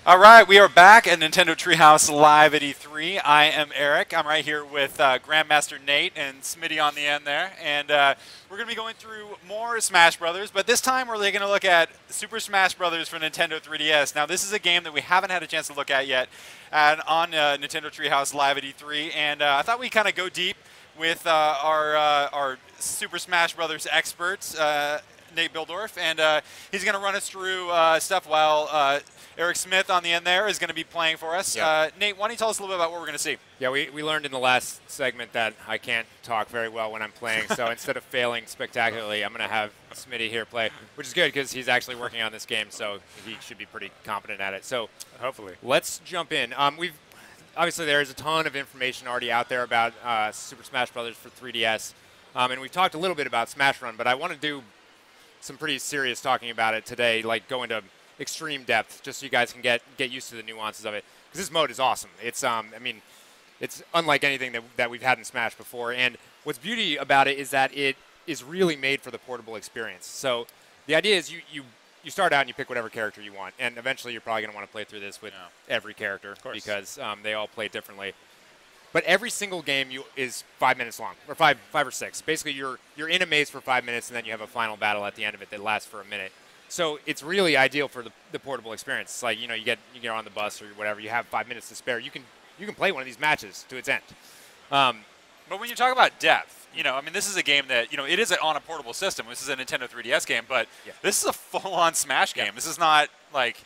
All right, we are back at Nintendo Treehouse Live at E3. I am Eric. I'm right here with Grandmaster Nate and Smitty on the end there. And we're going to be going through more Smash Brothers, but this time we're going to look at Super Smash Brothers for Nintendo 3DS. Now, this is a game that we haven't had a chance to look at yet on Nintendo Treehouse Live at E3. And I thought we'd kind of go deep with our Super Smash Brothers experts, Nate Bildorf, and he's going to run us through stuff while Eric Smith on the end there is going to be playing for us. Yep. Nate, why don't you tell us a little bit about what we're going to see? Yeah, we learned in the last segment that I can't talk very well when I'm playing, so instead of failing spectacularly, I'm going to have Smitty here play, which is good because he's actually working on this game, so he should be pretty competent at it. So hopefully, let's jump in. Obviously there's a ton of information already out there about Super Smash Brothers for 3DS, and we've talked a little bit about Smash Run, but I want to do some pretty serious talking about it today, like go into extreme depth, just so you guys can get used to the nuances of it. Because this mode is awesome. It's I mean, it's unlike anything that we've had in Smash before. And what's beauty about it is that it is really made for the portable experience. So the idea is you start out and you pick whatever character you want, and eventually you're probably going to want to play through this with every character because they all play differently. But every single game is 5 minutes long, or five or six. Basically, you're in a maze for 5 minutes, and then you have a final battle at the end of it that lasts for a minute. So it's really ideal for the portable experience. It's like, you get on the bus or whatever, you have 5 minutes to spare. You can play one of these matches to its end. But when you talk about depth, I mean, this is a game that, it is on a portable system. This is a Nintendo 3DS game, but this is a full-on Smash game. This is not like,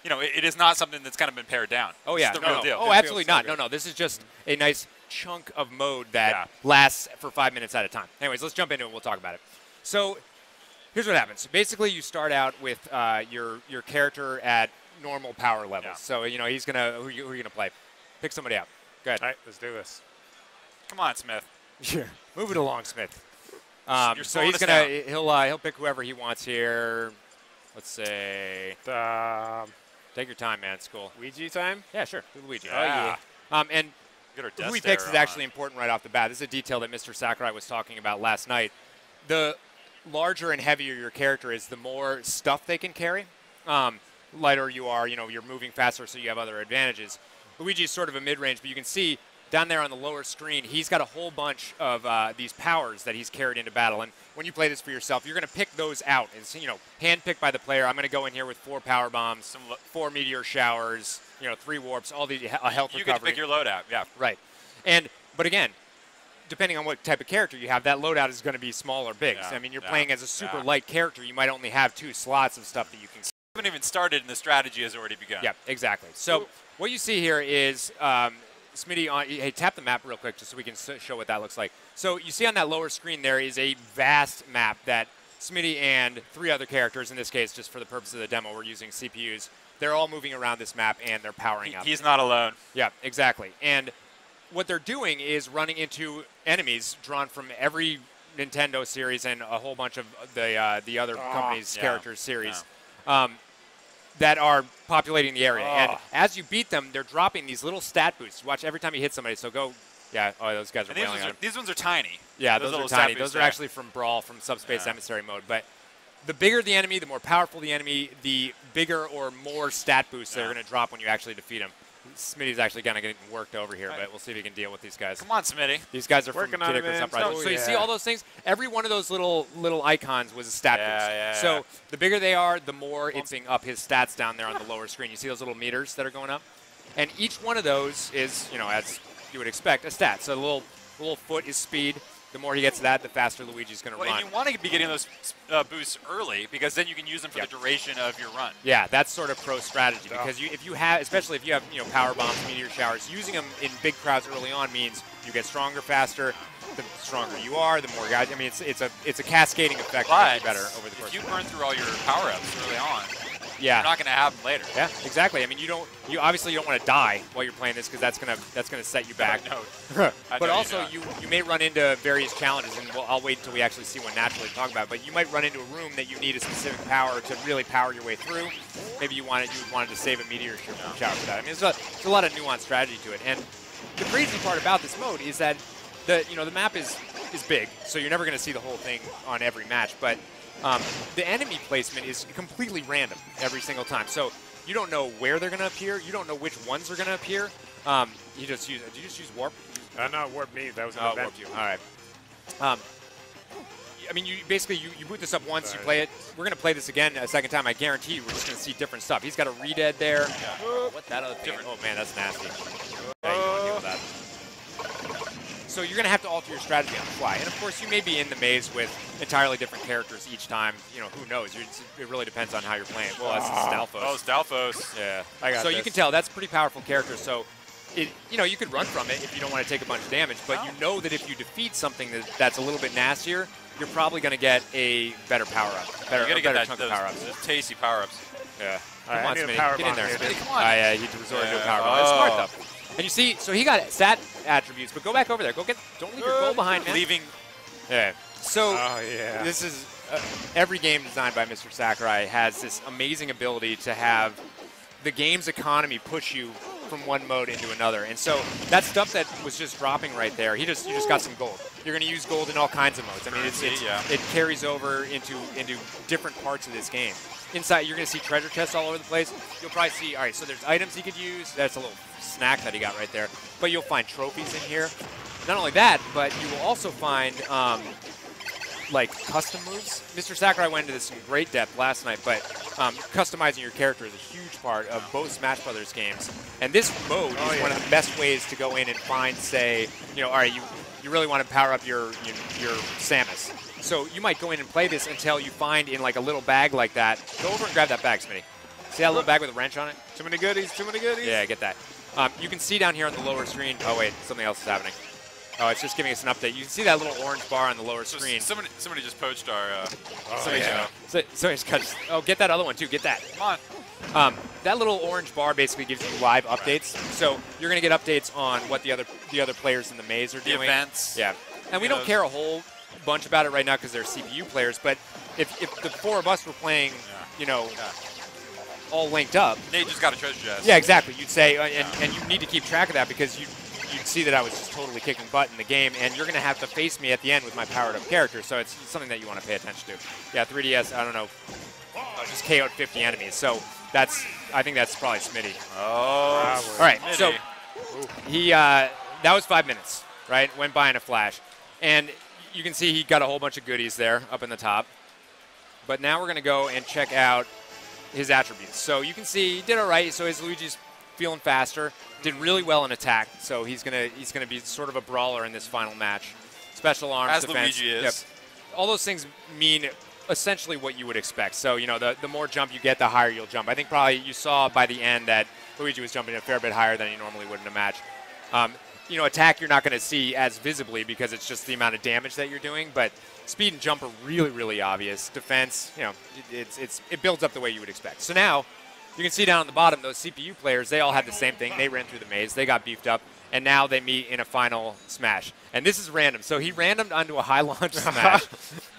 it is not something that's kind of been pared down. Oh, yeah. It's the real deal. Oh, absolutely not. No. This is just a nice chunk of mode that lasts for 5 minutes at a time. Anyways, let's jump into it and we'll talk about it. So here's what happens. Basically, you start out with your character at normal power levels. Yeah. So, he's going to – who are you going to play? Pick somebody out. Go ahead. All right, let's do this. Come on, Smith. Sure. Move it along, Smith. So he's going to – he'll pick whoever he wants here. Let's say take your time, man. It's cool. Luigi time? Yeah, sure. Do Luigi. Yeah. And who he picks is actually important right off the bat. This is a detail that Mr. Sakurai was talking about last night. The larger and heavier your character is, the more stuff they can carry. Lighter you are, you're moving faster, so you have other advantages. Luigi's sort of a mid-range, but you can see down there on the lower screen, he's got a whole bunch of these powers that he's carried into battle. And when you play this for yourself, you're going to pick those out. It's, hand-picked by the player. I'm going to go in here with 4 power bombs, 4 meteor showers, 3 warps, all these health recovery. You get to pick your loadout, yeah. Right. But again, depending on what type of character you have, that loadout is going to be small or big. Yeah. I mean, you're playing as a super light character. You might only have 2 slots of stuff that you can. We haven't even started, and the strategy has already begun. Yeah, exactly. So what you see here is Smitty, hey, tap the map real quick just so we can show what that looks like. So you see on that lower screen there is a vast map that Smitty and 3 other characters, in this case, just for the purpose of the demo, we're using CPUs. They're all moving around this map, and they're powering up. He's not alone. Yeah, exactly. And what they're doing is running into enemies drawn from every Nintendo series and a whole bunch of the other companies' characters series that are populating the area. And as you beat them, they're dropping these little stat boosts. Watch every time you hit somebody. So go, those guys are wailing on. These ones are tiny. Yeah, those are tiny. Those are actually from Brawl, from Subspace Emissary mode. But the bigger the enemy, the more powerful the enemy, the bigger or more stat boosts they're going to drop when you actually defeat them. Smitty's actually kind of getting worked over here, but we'll see if he can deal with these guys. Come on, Smitty. These guys are working from on Kid Icarus it, Uprising. So you see all those things? Every one of those little icons was a stat boost. So the bigger they are, the more it's up his stats down there on the lower screen. You see those little meters that are going up? And each one of those is, as you would expect, a stat. So the little foot is speed. The more he gets that, the faster Luigi's going to run. And you want to be getting those boosts early because then you can use them for the duration of your run. Yeah, that's sort of pro strategy because if you have, especially if you have power bombs, meteor showers, using them in big crowds early on means you get stronger faster. The stronger you are, the more guys. I mean, it's a cascading effect that makes you better over the course. If you burn through all your power-ups early on, you're not going to have them later. Yeah, exactly. I mean, you obviously don't want to die while you're playing this because that's gonna set you back. But also you may run into various challenges, and I'll wait until we actually see one naturally to talk about it. But you might run into a room that you need a specific power to really power your way through. Maybe you wanted to save a meteor shower for that. I mean, there's a lot of nuanced strategy to it. And the crazy part about this mode is that the map is big, so you're never going to see the whole thing on every match. But the enemy placement is completely random every single time. So you don't know where they're going to appear. You don't know which ones are going to appear. You just use. Did you just use warp? No, warp me. That was an event. Warp you. All right. I mean, you basically you boot this up once, you play it. We're going to play this again a second time. I guarantee you we're just going to see different stuff. He's got a redead there. What that other thing? Oh, man, that's nasty. Yeah, you don't want to deal with that. So you're going to have to alter your strategy on the fly. And, of course, you may be in the maze with entirely different characters each time. You know, who knows? It really depends on how you're playing. Well, that's Stalfos. Oh, Stalfos. Yeah. I got so this. you can tell that's a pretty powerful character. So, you could run from it if you don't want to take a bunch of damage. But you know that if you defeat something that's a little bit nastier, you're probably going to get a better power-up. You're going to get chunk of power-ups. those tasty power-ups. Yeah. Right, Come on, Smitty. Get in there. Smitty, come on. Yeah, he resorted to a power bomb. It's smart, though. And you see, so he got stat attributes, but go back over there. Don't leave your goal behind, man. Leaving. Yeah. So yeah. this is every game designed by Mr. Sakurai has this amazing ability to have the game's economy push you from one mode into another. And so that stuff that was just dropping right there, you just got some gold. You're going to use gold in all kinds of modes. I mean, it carries over into different parts of this game. Inside, you're going to see treasure chests all over the place. You'll probably see, all right, so there's items he could use. That's a little snack that he got right there. But you'll find trophies in here. Not only that, but you will also find, like, custom moves. Mr. Sakurai went into this in great depth last night, but customizing your character is a huge part of both Smash Brothers games. And this mode is one of the best ways to go in and find, say, all right, you really want to power up your Samus. So you might go in and play this until you find in like a little bag like that. Go over and grab that bag, Smitty. See that little bag with a wrench on it? Too many goodies, too many goodies. Yeah, get that. You can see down here on the lower screen. Oh, wait, something else is happening. Oh, it's just giving us an update. You can see that little orange bar on the lower screen. Somebody just poached our. Oh, get that other one, too. Get that. Come on. That little orange bar basically gives you live updates. So you're going to get updates on what the other players in the maze are doing. The events. Yeah. And we don't care a whole bunch about it right now because they're CPU players, but if the four of us were playing, all linked up. Nate just got a treasure chest. Yeah, exactly. You'd say, and you need to keep track of that because you'd see that I was just totally kicking butt in the game, and you're going to have to face me at the end with my powered-up character, so it's something that you want to pay attention to. Yeah, 3DS, I don't know, just KO'd 50 enemies, so I think that's probably Smitty. Oh, all right, Smitty. so that was 5 minutes, right? Went by in a flash, and you can see he got a whole bunch of goodies there up in the top. But now we're going to go and check out his attributes. So you can see he did all right. So his Luigi's feeling faster, did really well in attack. So he's gonna be sort of a brawler in this final match. Special arms, as defense. Luigi is. Yep. All those things mean essentially what you would expect. So the more jump you get, the higher you'll jump. I think probably you saw by the end that Luigi was jumping a fair bit higher than he normally would in a match. Attack you're not going to see as visibly because it's just the amount of damage that you're doing, but speed and jump are really, really obvious. Defense, it builds up the way you would expect. So now, you can see down on the bottom, those CPU players, they all had the same thing. They ran through the maze, they got beefed up, and now they meet in a final smash. And this is random. So he randomed onto a high launch smash.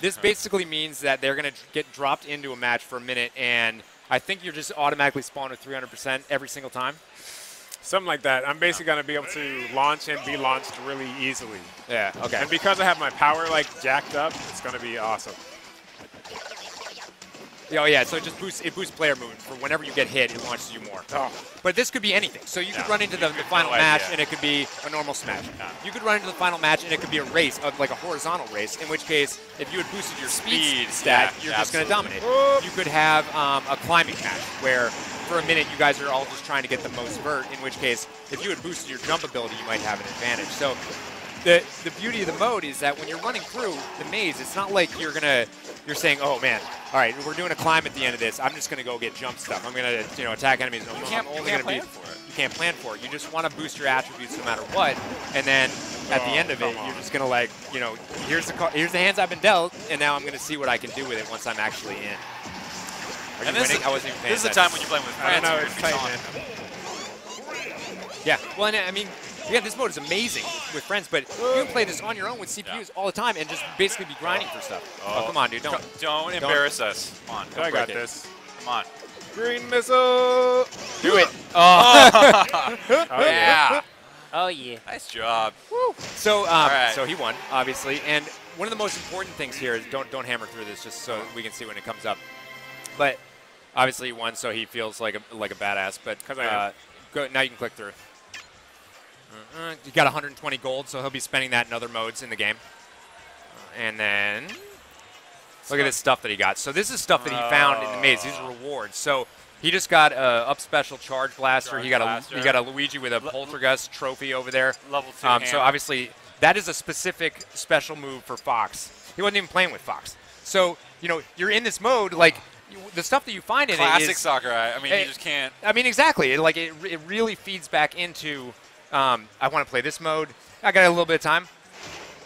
This basically means that they're going to get dropped into a match for a minute, and I think you're just automatically spawned with 300% every single time. Something like that. I'm basically going to be able to launch and be launched really easily. Yeah, okay. And because I have my power jacked up, it's going to be awesome. Oh yeah, so it boosts player movement. For whenever you get hit, it launches you more. Oh. But this could be anything. So you could run into the final match, and it could be a normal smash. You could run into the final match, and it could be a race, like a horizontal race, in which case, if you had boosted your speed stat, you're just going to dominate. You could have a climbing match, where for a minute you guys are all just trying to get the most vert, in which case, if you had boosted your jump ability, you might have an advantage. So the beauty of the mode is that when you're running through the maze, it's not like you're saying, oh man, all right, we're doing a climb at the end of this. I'm just going to go get jump stuff. I'm going to attack enemies. You can't plan for it. You can't plan for it. You just want to boost your attributes no matter what. And then at the end of it, you're just going to here's the hands I've been dealt, and now I'm going to see what I can do with it once I'm actually in. Are you winning? I wasn't even paying This is the time when you're playing with friends. I don't know, it's tight, man. Yeah, well, and I mean, yeah, this mode is amazing with friends, but you can play this on your own with CPUs all the time and just basically be grinding for stuff. Oh, come on, dude, don't embarrass us. Come on, I got this. Come on. Green missile. Do it. Oh. Yeah. Oh yeah. Nice job. Woo. So, right. so he won, obviously, and one of the most important things here is don't hammer through this just so we can see when it comes up. But Obviously, he won, so he feels like a badass. But go, now you can click through. You got 120 gold, so he'll be spending that in other modes in the game. And then look at this stuff that he got. So this is stuff that he found in the maze. These are rewards. So he just got a up special charge blaster. He got a Luigi with a poltergust trophy over there. Level 2. So obviously that is a specific special move for Fox. He wasn't even playing with Fox. So you're in this mode like. The stuff that you find in classic it is Sakurai. I mean, you just can't. I mean, exactly. It really feeds back into. I want to play this mode. I got a little bit of time.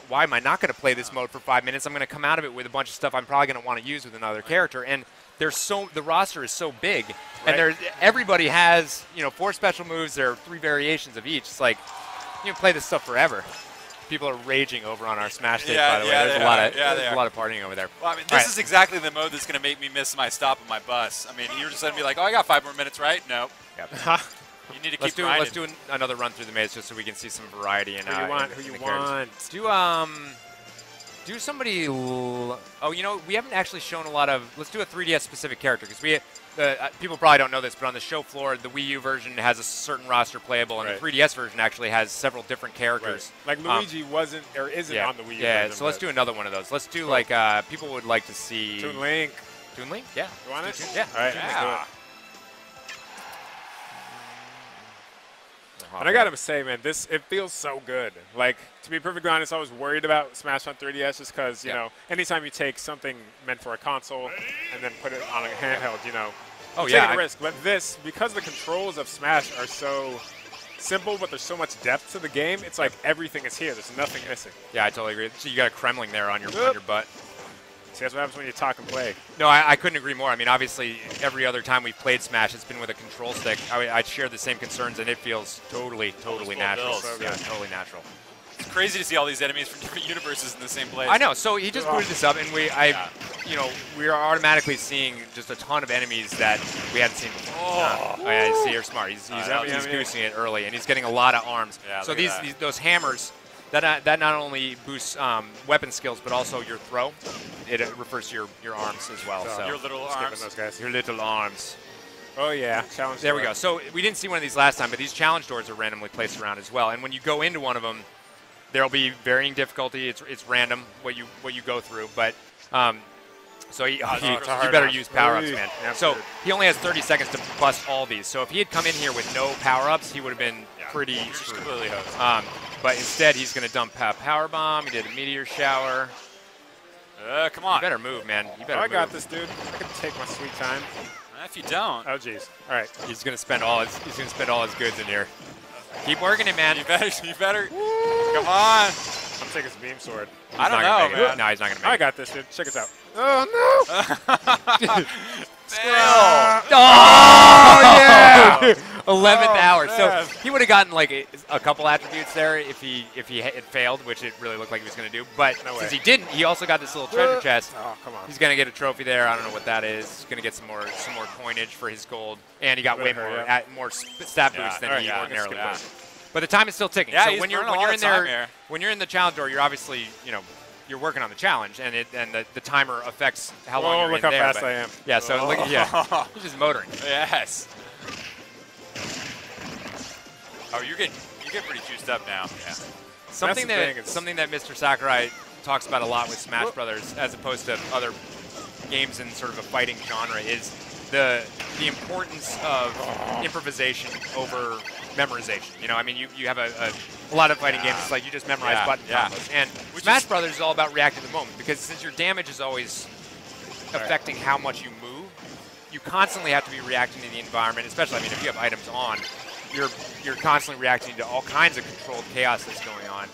Why am I not going to play this mode for 5 minutes? I'm going to come out of it with a bunch of stuff I'm probably going to want to use with another character. And the roster is so big, and everybody has 4 special moves. There are 3 variations of each. It's like you can play this stuff forever. People are raging over on our Smash tape, by the way. There's a lot of partying over there. Well, I mean, this is exactly the mode that's going to make me miss my stop on my bus. I mean, you're just going to be like, oh, I got 5 more minutes, right? No. Yep. You need to keep grinding. Let's do another run through the maze just so we can see some variety. And who you want? Do somebody. Oh, we haven't actually shown a lot of. Let's do a 3DS specific character because people probably don't know this, but on the show floor, the Wii U version has a certain roster playable, and the 3DS version actually has several different characters. Like Luigi wasn't or isn't on the Wii U version. Yeah, so let's do another one of those. Let's do like people would like to see. Toon Link. Toon Link? Yeah. You want it? Yeah. All right. Let's do it. And I gotta say, man, it feels so good. Like, to be perfectly honest, I was worried about Smash on 3DS just because, you know, anytime you take something meant for a console and then put it on a handheld, taking a risk. But this, because the controls of Smash are so simple, but there's so much depth to the game, it's like everything is here. There's nothing missing. Yeah, I totally agree. So you got a Kremling there on your butt. See, that's what happens when you talk and play. No, I couldn't agree more. I mean, obviously, every other time we've played Smash, it's been with a control stick. I share the same concerns, and it feels totally natural. So yeah, totally natural. It's crazy to see all these enemies from different universes in the same place. I know. So he just booted this up, and we are automatically seeing just a ton of enemies that we hadn't seen before. Oh yeah, see, you're smart. He's goosing it early, and he's getting a lot of arms. Yeah, so those hammers. That not only boosts weapon skills, but also your throw. It refers to your arms as well. So your little arms. Those guys. Your little arms. Oh, yeah. Challenge There door. we go. So we didn't see one of these last time, but these challenge doors are randomly placed around as well. And when you go into one of them, there will be varying difficulty. It's random what you go through. But so you better use power-ups, man. So he only has 30 seconds to bust all these. So if he had come in here with no power-ups, he would have been pretty screwed. But instead, he's going to dump Power Bomb. He did a Meteor Shower. Come on. You better move, man. You better move. I got this, dude. I can take my sweet time. If you don't. Oh, jeez. All right. He's going to spend all his goods in here. Keep working it, man. You better. Come on. I'm taking his beam sword. I don't know, man. No, he's not going to make it. I got this, dude. Check this out. Oh, no. Oh, yeah. 11th hour. So he would have gotten like a couple attributes there if he had failed, which it really looked like he was going to do. But since he didn't, he also got this little treasure chest. Oh, come on. He's going to get a trophy there. I don't know what that is. He's going to get some more coinage for his gold, and he got way more stat boost than he ordinarily would. But the time is still ticking. Yeah, so when you're in there, when you're in the challenge door, you're obviously you're working on the challenge, and the timer affects how long you're in there. Look how fast I am. Yeah, so look, he's just motoring. Yes. Oh, you get pretty juiced up now. Yeah. Something that Mr. Sakurai talks about a lot with Smash Brothers, as opposed to other games in sort of a fighting genre, is the importance of improvisation over memorization. I mean, you have a lot of fighting games. It's like you just memorize button combos, and Smash Brothers is all about reacting to the moment, because since your damage is always affecting how much you move, you constantly have to be reacting to the environment. Especially, I mean, if you have items on, you're constantly reacting to all kinds of controlled chaos that's going on.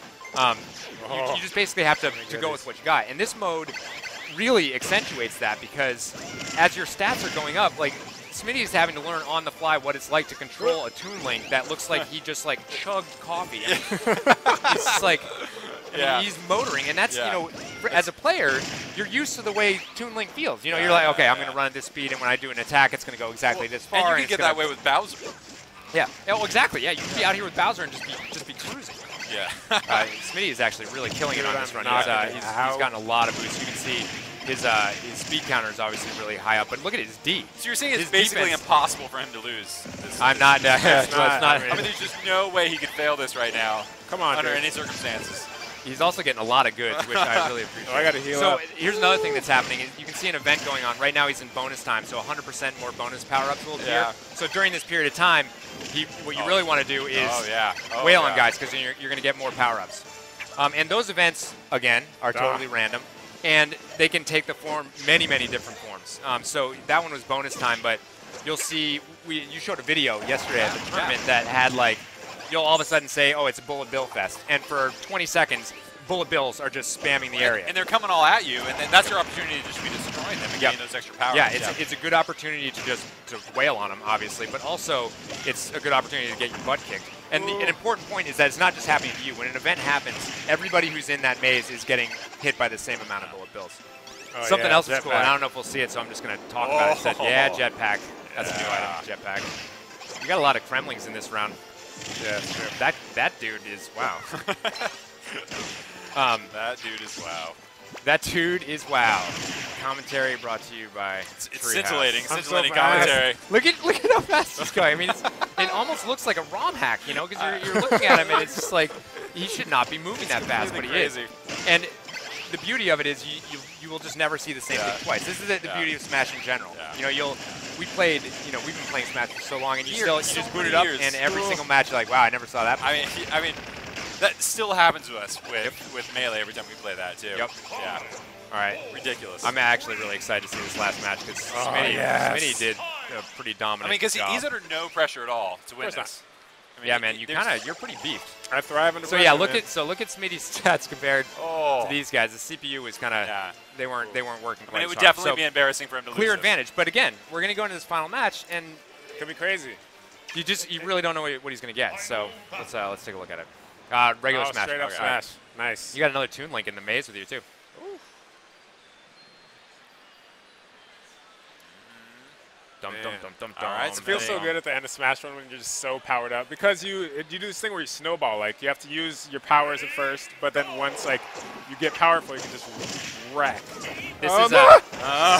You just basically have to go with what you got. And this mode really accentuates that, because as your stats are going up, like Smitty is having to learn on the fly what it's like to control a Toon Link that looks like he just like chugged coffee. I mean, it's just like he's motoring, and that's as a player, you're used to the way Toon Link feels. You're like, okay, I'm going to run at this speed, and when I do an attack, it's going to go exactly this far. And you can get that way with Bowser. Yeah. Oh, exactly. Yeah, you can be out here with Bowser and just be cruising. Yeah. Smitty is actually really killing it on this run. He's gotten a lot of boosts. You can see his speed counter is obviously really high up, but look at his D. So you're saying it's His basically defense- impossible for him to lose. I'm not. It's not. not. I mean, there's just no way he could fail this right now. Come on, under dude. any circumstances. He's also getting a lot of goods, which I really appreciate. Oh, I got to heal So up. here's another thing that's happening. You can see an event going on. Right now he's in bonus time, so 100% more bonus power-ups will appear. Yeah. So during this period of time, what you really want to do is wail on guys, because then you're going to get more power-ups. And those events, again, are totally random. And they can take the form, many, many different forms. So that one was bonus time, but you'll see, you showed a video yesterday at the tournament that had like, you'll all of a sudden say, oh, it's a Bullet Bill Fest. And for 20 seconds, Bullet Bills are just spamming the area. And they're coming all at you, and then that's your opportunity to just be destroying them and getting those extra power. Yeah, it's a good opportunity to just wail on them, obviously, but also it's a good opportunity to get your butt kicked. And an important point is that it's not just happening to you. When an event happens, everybody who's in that maze is getting hit by the same amount of Bullet Bills. Oh, Something yeah, else is cool, and jetpack. I don't know if we'll see it, so I'm just going to talk about it. It said, yeah, jetpack. That's a new item, jetpack. You got a lot of Kremlings in this round. Yeah, that's true. That dude is wow. That dude is wow. That dude is wow. Commentary brought to you by It's Treehouse. scintillating, I'm scintillating so fast. commentary. Look at how fast he's going. I mean, it almost looks like a ROM hack, you know, because you're looking at him and it's just like he should not be moving that fast, but he crazy. is. And the beauty of it is you will just never see the same thing twice. This is the beauty of Smash in general. Yeah. You know, we've been playing Smash for so long, and you just so boot many it up, years. and every single match you're like, wow, I never saw that. I mean, that still happens to us with Melee every time we play that too. Yep. Yeah. All right. Ridiculous. I'm actually really excited to see this last match because Smitty did a pretty dominant I mean, because job. he's under no pressure at all to win Of course this. I mean, Yeah, man, you're pretty beefed. I thrive under So pressure, yeah, man. look at Smitty's stats compared Oh. to these guys. The CPU was kind of they weren't working I quite mean, it would sharp. definitely So be embarrassing for him to lose. clear this. advantage. But again, we're gonna go into this final match, and Could be crazy. you really don't know what he's gonna get. So let's take a look at it. Regular Oh, Smash. straight up Okay. Smash. Nice. You got another Toon Link in the maze with you too. Dum dum Man. dum dum All right, dum. It feels so good at the end of Smash Run when you're just so powered up because you do this thing where you snowball. Like you have to use your powers at first, but then once like you get powerful, you can just wreck. This Oh, is no! So you Nah,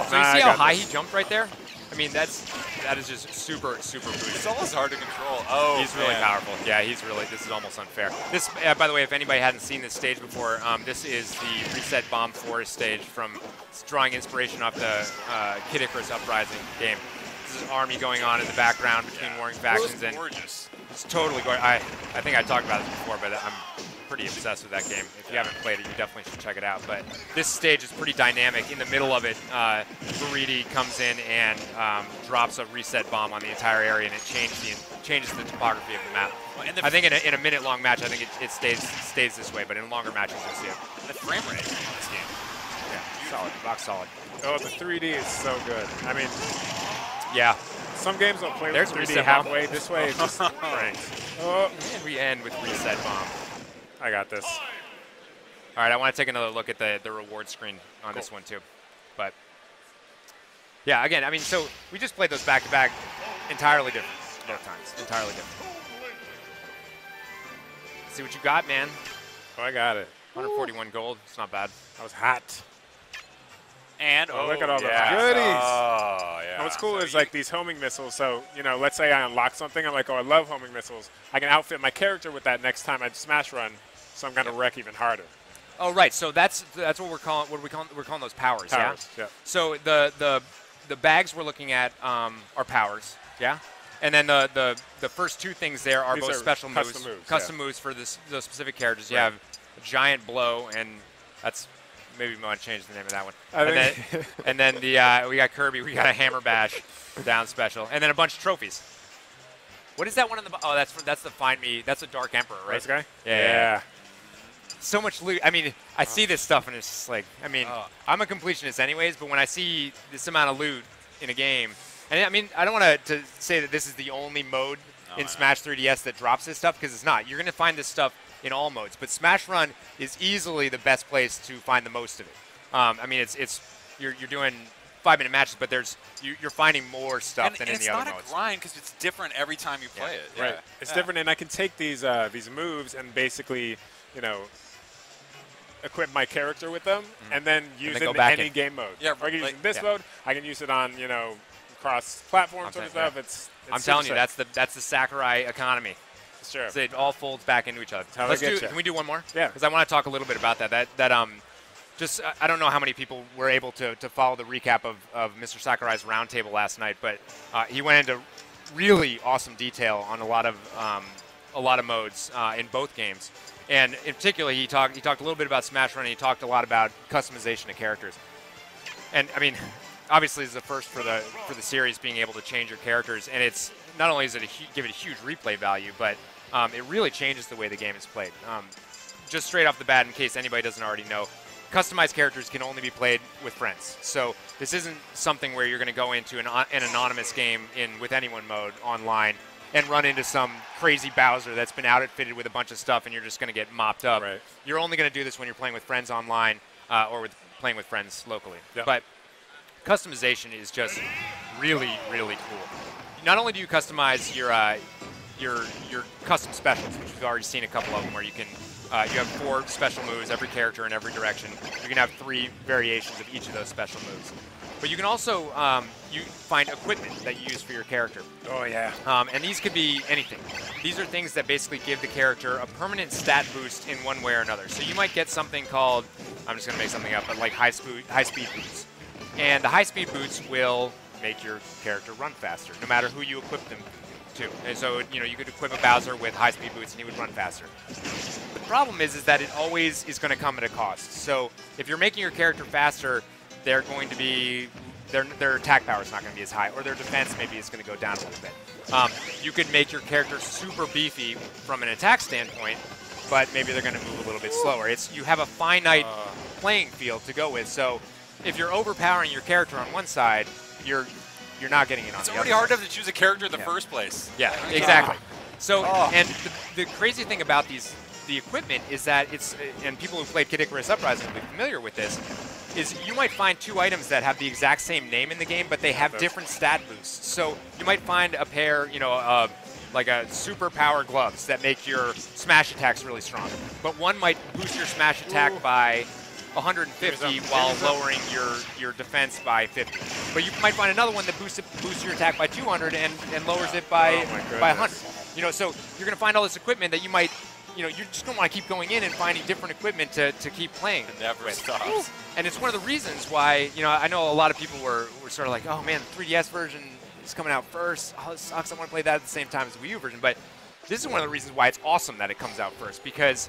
see I how got high this. he jumped right there? I mean, that is just super boosted. It's almost hard to control. Oh, He's really man. powerful. Yeah, this is almost unfair. This, by the way, if anybody hadn't seen this stage before, this is the Reset Bomb Forest stage from drawing inspiration off the Kid Icarus Uprising game. This is army going on in the background between warring factions, and Gorgeous. it's totally gorgeous. I think I talked about this before, but I'm pretty obsessed with that game. If you haven't played it, you definitely should check it out. But this stage is pretty dynamic. In the middle of it, Buriti comes in and drops a reset bomb on the entire area, and it changes the topography of the map. I think in a minute-long match, I think it stays this way, but in longer matches, you'll see it. The frame rate on this game. Yeah, solid, rock solid. Oh, the 3D is so good. I mean, Yeah. some games don't play There's with a 3D reset bomb. halfway. This way, it's just cranks. Oh, And we end with reset bomb. I got this. All right, I want to take another look at the reward screen on this one too. But yeah, again, I mean, so we just played those back-to-back, entirely different both times, entirely different. See what you got, man. Oh, I got it. 141 gold, it's not bad. I was hot. And Oh, look at all those yeah. goodies. Oh, yeah. And what's cool So is like these homing missiles. So, you know, let's say I unlock something. I'm like, oh, I love homing missiles. I can outfit my character with that next time I Smash Run, so I'm going to wreck even harder. Oh, right. So that's what we're calling. What are we calling? We're calling those powers. Powers, yeah. So the bags we're looking at are powers. Yeah. And then the first two things there are These both are special custom moves. moves, Custom yeah. moves for those specific characters. You Right. have a giant blow, and that's maybe we want to change the name of that one. I And think- then, and then we got Kirby. We got a hammer bash down special, and then a bunch of trophies. What is that one in the? Oh, that's the Find Me. That's the Dark Emperor, right? This guy? Yeah. So much loot. I mean, I see this stuff and it's just like, I mean, I'm a completionist anyways, but when I see this amount of loot in a game, and I mean, I don't want to say that this is the only mode in Smash 3DS that drops this stuff, because it's not. You're going to find this stuff in all modes, but Smash Run is easily the best place to find the most of it. I mean, you're doing 5-minute matches, but you're finding more stuff than in the other modes. And it's not a grind because it's different every time you play it. Right. Yeah. It's different, and I can take these moves and basically, you know, equip my character with them, and then use it go in back any in. game mode. Yeah, If I can use like- it in this yeah. mode, I can use it on, cross-platform sort of Yeah. stuff. It's I'm super telling you, sick. that's the Sakurai economy. Sure. So it all folds back into each other. how Let's they get do. ya. Can we do one more? Yeah. Because I want to talk a little bit about that. Just I don't know how many people were able to follow the recap of Mr. Sakurai's roundtable last night, but he went into really awesome detail on a lot of modes in both games. And in particular, he talked a little bit about Smash Run, and he talked a lot about customization of characters. And I mean, obviously, this is the first for the series being able to change your characters, and it's not only does it give it a huge replay value, but it really changes the way the game is played. Just straight off the bat, in case anybody doesn't already know, customized characters can only be played with friends. So this isn't something where you're going to go into an anonymous game with anyone mode online and run into some crazy Bowser that's been outfitted with a bunch of stuff and you're just going to get mopped up. Right. You're only going to do this when you're playing with friends online or playing with friends locally. Yep. But customization is just really, really cool. Not only do you customize your custom specials, which we've already seen a couple of them, where you can you have 4 special moves, every character in every direction. You can have 3 variations of each of those special moves. But you can also you find equipment that you use for your character. Oh, yeah. And these could be anything. These are things that basically give the character a permanent stat boost in one way or another. So you might get something called, I'm just going to make something up, but like high-speed boots. And the high-speed boots will make your character run faster, no matter who you equip them to. And so, you could equip a Bowser with high-speed boots and he would run faster. The problem is that it always is going to come at a cost. So if you're making your character faster, they're going to be, their attack power is not going to be as high, or their defense maybe is going to go down a little bit. You could make your character super beefy from an attack standpoint, but maybe they're going to move a little bit slower. You have a finite playing field to go with. So if you're overpowering your character on one side, you're not getting it on the other. It's already hard enough to choose a character in the first place. Yeah, exactly. So, and the crazy thing about the equipment is that and people who played Kid Icarus Uprising will be familiar with this, is you might find 2 items that have the exact same name in the game, but they have different stat boosts. So you might find a pair, like a super power gloves that make your smash attacks really strong. But one might boost your smash attack by 150 while lowering your defense by 50. But you might find another one that boosts your attack by 200 and lowers it by 100. So you're going to find all this equipment that you might, you're just going to want to keep going in and finding different equipment to keep playing. It never stops. And it's one of the reasons why, I know a lot of people were sort of like, oh man, the 3DS version is coming out first. Oh, this sucks. I want to play that at the same time as the Wii U version. But this is one of the reasons why it's awesome that it comes out first, because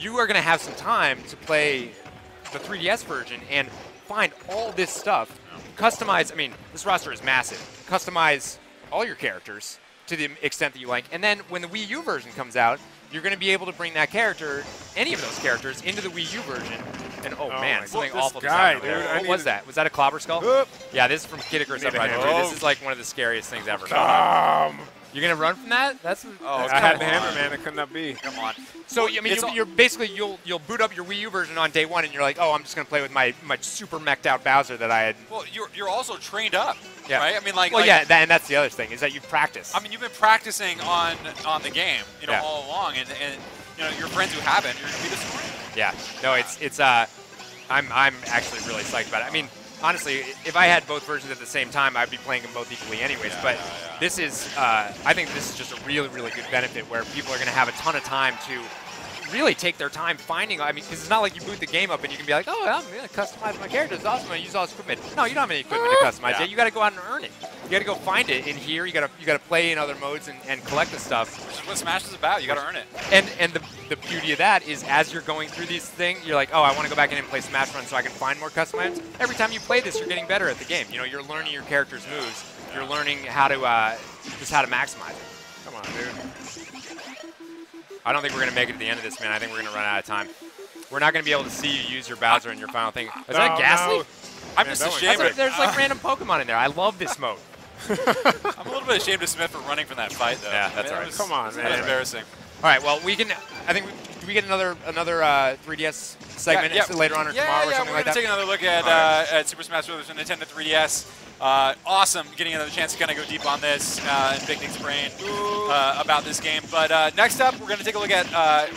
you are going to have some time to play the 3DS version and find all this stuff. Customize, this roster is massive. Customize all your characters to the extent that you like. And then when the Wii U version comes out, you're going to be able to bring that character, any of those characters, into the Wii U version. And oh man, something awful just happened over there. What was that? Was that a clobber skull? Yeah, this is from Kid Icarus Uprising. This is like one of the scariest things ever. You're going to run from that? That's I had the hammer, man. It could not be. Come on. So you're basically you'll boot up your Wii U version on day 1, and you're like, oh, I'm just going to play with my super mec'd out Bowser that I had. Well, you're also trained up, right? And that's the other thing is that you practice. You've been practicing on the game, all along, and your friends who haven't, you're going to be disappointed. Yeah. No, it's I'm actually really psyched about it. Honestly, if I had both versions at the same time, I'd be playing them both equally anyways. But this is, I think this is just a really, really good benefit where people are going to have a ton of time to really take their time finding, because it's not like you boot the game up and you can be like, oh, I'm going to customize my character. It's awesome. I use all this equipment. No, you don't have any equipment to customize yet. You got to go out and earn it. You got to go find it in here. You got to play in other modes and collect the stuff. Which is what Smash is about. You got to earn it. And the beauty of that is as you're going through these things, you're like, oh, I want to go back in and play Smash Run so I can find more custom items. Every time you play this, you're getting better at the game. You're learning your character's moves. You're learning how to maximize it. Come on, dude. I don't think we're going to make it to the end of this, man. I think we're going to run out of time. We're not going to be able to see you use your Bowser in your final thing. Is that Ghastly? No. I'm just ashamed. There's like random Pokemon in there. I love this mode. I'm a little bit ashamed of Smith for running from that fight, though. Yeah, that's all right. Come on, man. That's embarrassing. All right, well, we can. I think do we get another 3DS segment later on or tomorrow or something like that? We're going to take another look at Super Smash Bros. and Nintendo 3DS. Awesome getting another chance to kind of go deep on this and pick Nick's brain about this game. But next up, we're going to take a look at,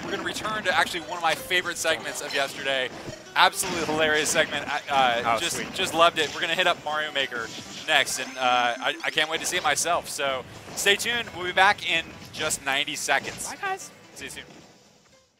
we're going to return to actually one of my favorite segments of yesterday. Absolutely hilarious segment. Just loved it. We're going to hit up Mario Maker next, and I can't wait to see it myself. So stay tuned. We'll be back in just 90 seconds. Bye, guys. See you soon.